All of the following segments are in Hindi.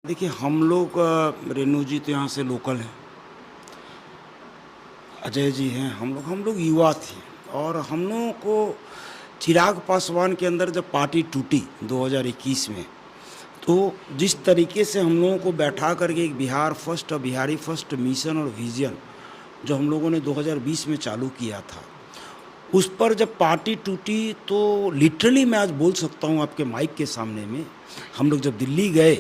देखिए, हम लोग रेणु जी तो यहाँ से लोकल हैं, अजय जी हैं, हम लोग युवा थे और हम लोगों को चिराग पासवान के अंदर जब पार्टी टूटी 2021 में, तो जिस तरीके से हम लोगों को बैठा करके एक बिहार फर्स्ट और बिहारी फर्स्ट मिशन और विज़न जो हम लोगों ने 2020 में चालू किया था, उस पर जब पार्टी टूटी तो लिटरली मैं आज बोल सकता हूँ आपके माइक के सामने में, हम लोग जब दिल्ली गए,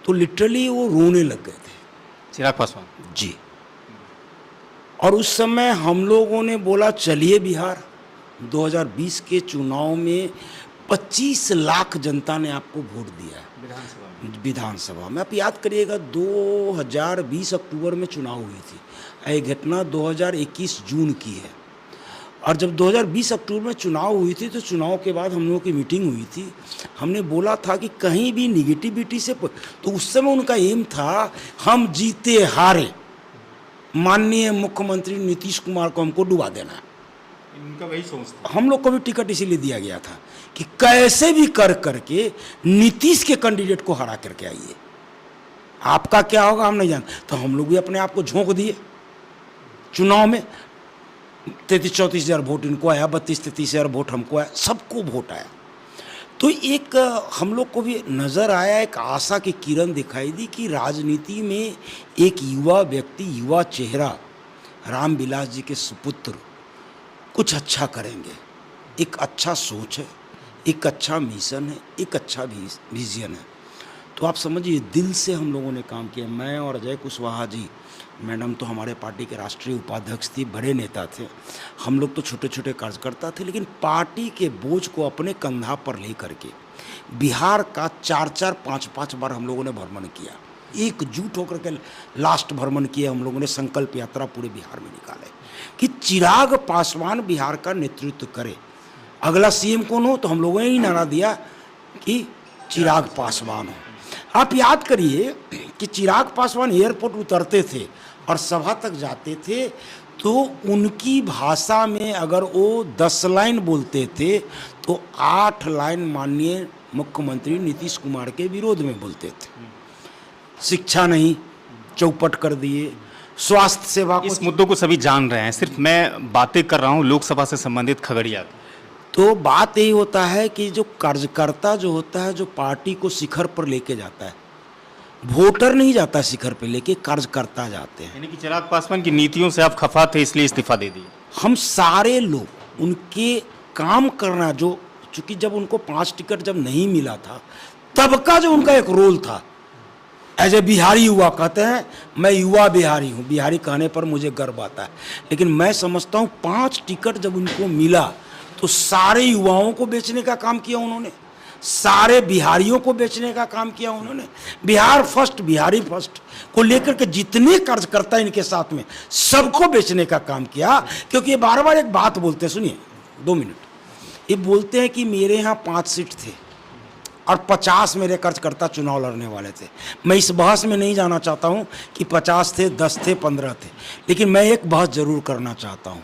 तो लिटरली वो रोने लग गए थे। चिराग पासवान। जी। और उस समय हम लोगों ने बोला चलिए बिहार 2020 के चुनाव में 25 लाख जनता ने आपको वोट दिया है विधानसभा में। आप याद करिएगा 2020 अक्टूबर में चुनाव हुई थी, ये घटना 2021 जून की है। और जब 2020 अक्टूबर में चुनाव हुई थी तो चुनाव के बाद हम लोगों की मीटिंग हुई थी, हमने बोला था कि कहीं भी निगेटिविटी से, तो उस समय उनका एम था हम जीते हारे माननीय मुख्यमंत्री नीतीश कुमार को हमको डुबा देना है। इनका वही सोच था। हम लोग को भी टिकट इसीलिए दिया गया था कि कैसे भी कर करके नीतीश के कैंडिडेट को हरा करके आइए, आपका क्या होगा हम नहीं जानते। तो हम लोग भी अपने आप को झोंक दिए चुनाव में। 33-34 हज़ार वोट इनको आया, 32-33 हज़ार वोट हमको आया, सबको वोट आया। तो एक हम लोग को भी नज़र आया, एक आशा की किरण दिखाई दी कि राजनीति में एक युवा व्यक्ति, युवा चेहरा, रामविलास जी के सुपुत्र कुछ अच्छा करेंगे। एक अच्छा सोच है, एक अच्छा मिशन है, एक अच्छा विजन है। तो आप समझिए दिल से हम लोगों ने काम किया। मैं और अजय कुशवाहा जी, मैडम तो हमारे पार्टी के राष्ट्रीय उपाध्यक्ष थी, बड़े नेता थे, हम लोग तो छोटे छोटे कार्यकर्ता थे, लेकिन पार्टी के बोझ को अपने कंधा पर ले करके बिहार का 4-4, 5-5 बार हम लोगों ने भ्रमण किया, एकजुट होकर के लास्ट भ्रमण किया हम लोगों ने। संकल्प यात्रा पूरे बिहार में निकाले कि चिराग पासवान बिहार का नेतृत्व करे। अगला सीएम कौन हो, तो हम लोगों ने ही नारा दिया कि चिराग पासवान हो। आप याद करिए कि चिराग पासवान एयरपोर्ट उतरते थे और सभा तक जाते थे, तो उनकी भाषा में अगर वो 10 लाइन बोलते थे तो 8 लाइन माननीय मुख्यमंत्री नीतीश कुमार के विरोध में बोलते थे। शिक्षा नहीं, चौपट कर दिए, स्वास्थ्य सेवा को। इस मुद्दों को सभी जान रहे हैं, सिर्फ मैं बातें कर रहा हूँ लोकसभा से संबंधित खगड़िया। तो बात यही होता है कि जो कार्यकर्ता जो होता है, जो पार्टी को शिखर पर लेके जाता है, वोटर नहीं जाता शिखर पर लेके, कार्यकर्ता जाते हैं। यानी कि चिराग पासवान की नीतियों से आप खफा थे इसलिए इस्तीफा दे दिए। हम सारे लोग उनके काम करना, जो चूंकि जब उनको 5 टिकट जब नहीं मिला था, तब का जो उनका एक रोल था, एज ए बिहारी युवा कहते हैं, मैं युवा बिहारी हूँ, बिहारी कहने पर मुझे गर्व आता है। लेकिन मैं समझता हूँ 5 टिकट जब उनको मिला तो सारे युवाओं को बेचने का काम किया उन्होंने, सारे बिहारियों को बेचने का काम किया उन्होंने। बिहार फर्स्ट, बिहारी फर्स्ट को लेकर के जितने कार्यकर्ता इनके साथ में, सबको बेचने का काम किया। क्योंकि ये बार बार एक बात बोलते हैं, सुनिए 2 मिनट, ये बोलते हैं कि मेरे यहाँ 5 सीट थे और 50 मेरे कार्यकर्ता चुनाव लड़ने वाले थे। मैं इस बहस में नहीं जाना चाहता हूँ कि 50 थे, 10 थे, 15 थे, लेकिन मैं एक बहस जरूर करना चाहता हूँ।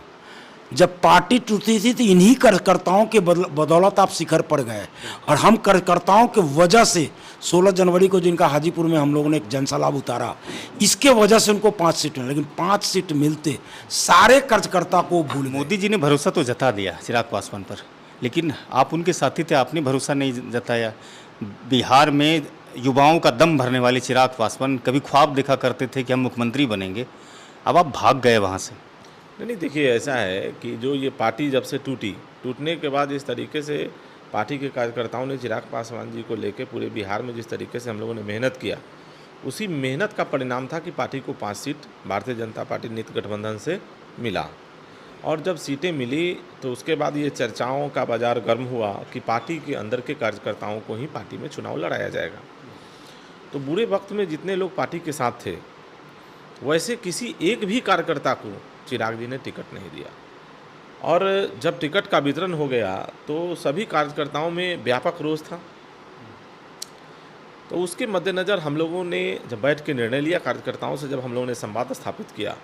जब पार्टी टूटी थी तो इन्हीं कार्यकर्ताओं के बदौलत आप शिखर पर गए, और हम कार्यकर्ताओं के वजह से 16 जनवरी को जिनका हाजीपुर में हम लोगों ने एक जनसलाब उतारा, इसके वजह से उनको 5 सीट मिली। लेकिन 5 सीट मिलते सारे कार्यकर्ता को भूल गए। मोदी जी ने भरोसा तो जता दिया चिराग पासवान पर, लेकिन आप उनके साथी थे, आपने भरोसा नहीं जताया। बिहार में युवाओं का दम भरने वाले चिराग पासवान कभी ख्वाब देखा करते थे कि हम मुख्यमंत्री बनेंगे, अब आप भाग गए वहाँ से। नहीं, देखिए ऐसा है कि जो ये पार्टी जब से टूटने के बाद इस तरीके से पार्टी के कार्यकर्ताओं ने चिराग पासवान जी को लेकर पूरे बिहार में जिस तरीके से हम लोगों ने मेहनत किया, उसी मेहनत का परिणाम था कि पार्टी को 5 सीट भारतीय जनता पार्टी नित गठबंधन से मिला। और जब सीटें मिली तो उसके बाद ये चर्चाओं का बाजार गर्म हुआ कि पार्टी के अंदर के कार्यकर्ताओं को ही पार्टी में चुनाव लड़ाया जाएगा। तो बुरे वक्त में जितने लोग पार्टी के साथ थे, वैसे किसी एक भी कार्यकर्ता को चिराग जी ने टिकट नहीं दिया। और जब टिकट का वितरण हो गया तो सभी कार्यकर्ताओं में व्यापक रोष था। तो उसके मद्देनज़र हम लोगों ने जब बैठ के निर्णय लिया, कार्यकर्ताओं से जब हम लोगों ने संवाद स्थापित किया,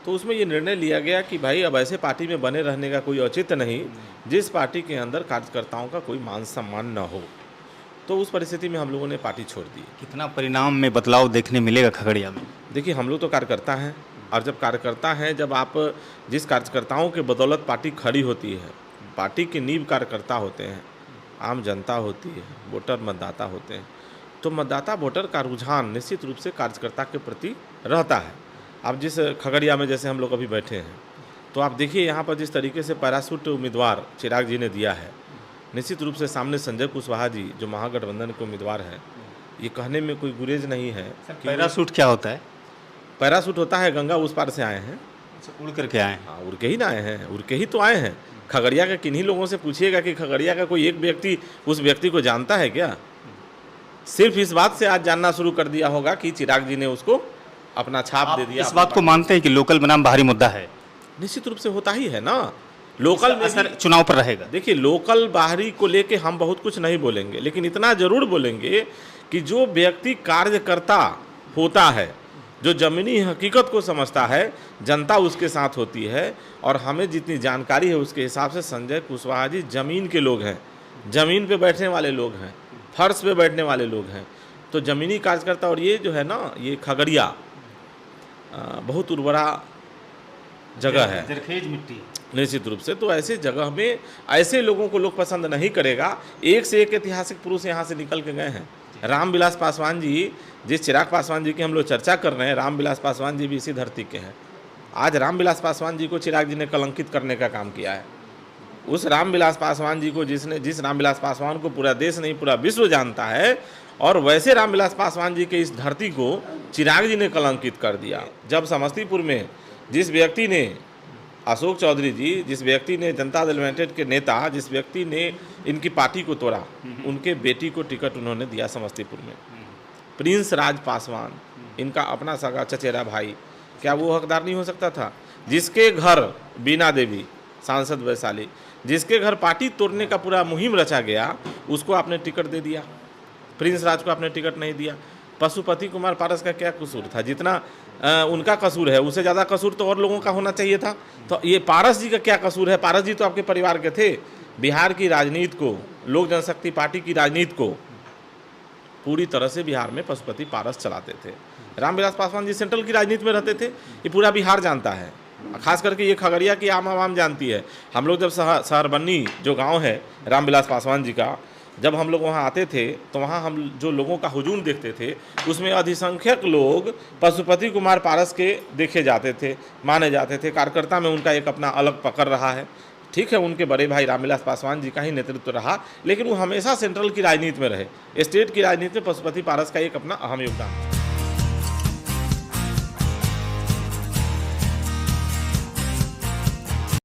तो उसमें ये निर्णय लिया गया कि भाई अब ऐसे पार्टी में बने रहने का कोई औचित्य नहीं जिस पार्टी के अंदर कार्यकर्ताओं का कोई मान सम्मान न हो। तो उस परिस्थिति में हम लोगों ने पार्टी छोड़ दी। कितना परिणाम में बदलाव देखने मिलेगा खगड़िया में? देखिए, हम लोग तो कार्यकर्ता हैं, और जब कार्यकर्ता हैं, जब आप जिस कार्यकर्ताओं के बदौलत पार्टी खड़ी होती है, पार्टी के नींव कार्यकर्ता होते हैं, आम जनता होती है, वोटर मतदाता होते हैं, तो मतदाता वोटर का रुझान निश्चित रूप से कार्यकर्ता के प्रति रहता है। अब जिस खगड़िया में जैसे हम लोग अभी बैठे हैं, तो आप देखिए यहाँ पर जिस तरीके से पैराशूट उम्मीदवार चिराग जी ने दिया है, निश्चित रूप से सामने संजय कुशवाहा जी जो महागठबंधन के उम्मीदवार हैं, ये कहने में कोई गुरेज नहीं है। पैराशूट क्या होता है? पैराशूट होता है गंगा उस पार से आए हैं, उड़ करके आए हैं। हाँ, उड़ के ही ना आए हैं, उड़ के ही तो आए हैं। खगड़िया के किन्हीं लोगों से पूछिएगा कि खगड़िया का कोई एक व्यक्ति उस व्यक्ति को जानता है क्या? सिर्फ इस बात से आज जानना शुरू कर दिया होगा कि चिराग जी ने उसको अपना छाप दे दिया। इस बात को मानते हैं कि लोकल बनाम बाहरी मुद्दा है? निश्चित रूप से होता ही है ना। लोकल में असर चुनाव पर रहेगा। देखिए, लोकल बाहरी को लेके हम बहुत कुछ नहीं बोलेंगे, लेकिन इतना जरूर बोलेंगे कि जो व्यक्ति कार्यकर्ता होता है, जो जमीनी हकीकत को समझता है, जनता उसके साथ होती है, और हमें जितनी जानकारी है उसके हिसाब से संजय कुशवाहा जी जमीन के लोग हैं, जमीन पे बैठने वाले लोग हैं, फर्श पे बैठने वाले लोग हैं। तो जमीनी कार्यकर्ता, और ये जो है ना, ये खगड़िया बहुत उर्वरा जगह है, जरखेज मिट्टी। निश्चित रूप से। तो ऐसे जगह में ऐसे लोगों को लोग पसंद नहीं करेगा। एक से एक ऐतिहासिक पुरुष यहाँ से निकल के गए हैं। रामविलास पासवान जी, जिस चिराग पासवान जी की हम लोग चर्चा कर रहे हैं, रामविलास पासवान जी भी इसी धरती के हैं। आज रामविलास पासवान जी को चिराग जी ने कलंकित करने का काम किया है। उस रामविलास पासवान जी को जिस रामविलास पासवान को पूरा देश नहीं पूरा विश्व जानता है, और वैसे रामविलास पासवान जी के इस धरती को चिराग जी ने कलंकित कर दिया। जब समस्तीपुर में जिस व्यक्ति ने, अशोक चौधरी जी, जिस व्यक्ति ने, जनता दल यूनाइटेड के नेता, जिस व्यक्ति ने इनकी पार्टी को तोड़ा, उनके बेटी को टिकट उन्होंने दिया समस्तीपुर में। प्रिंस राज पासवान, इनका अपना सगा चचेरा भाई, क्या वो हकदार नहीं हो सकता था? जिसके घर बीना देवी सांसद वैशाली, जिसके घर पार्टी तोड़ने का पूरा मुहिम रचा गया, उसको आपने टिकट दे दिया। प्रिंस राज को आपने टिकट नहीं दिया। पशुपति कुमार पारस का क्या कसूर था? जितना उनका कसूर है, उससे ज़्यादा कसूर तो और लोगों का होना चाहिए था। तो ये पारस जी का क्या कसूर है? पारस जी तो आपके परिवार के थे। बिहार की राजनीति को, लोक जनशक्ति पार्टी की राजनीति को पूरी तरह से बिहार में पशुपति पारस चलाते थे। रामविलास पासवान जी सेंट्रल की राजनीति में रहते थे, ये पूरा बिहार जानता है, खास करके ये खगड़िया की आम आवाम जानती है। हम लोग जब सहरबन्नी जो गांव है रामविलास पासवान जी का, जब हम लोग वहाँ आते थे तो वहाँ हम जो लोगों का हुजूम देखते थे, उसमें अधिसंख्यक लोग पशुपति कुमार पारस के देखे जाते थे, माने जाते थे। कार्यकर्ता में उनका एक अपना अलग पकड़ रहा है। ठीक है, उनके बड़े भाई रामविलास पासवान जी का ही नेतृत्व रहा, लेकिन वो हमेशा सेंट्रल की राजनीति में रहे। स्टेट की राजनीति में पशुपति पारस का एक अपना अहम योगदान।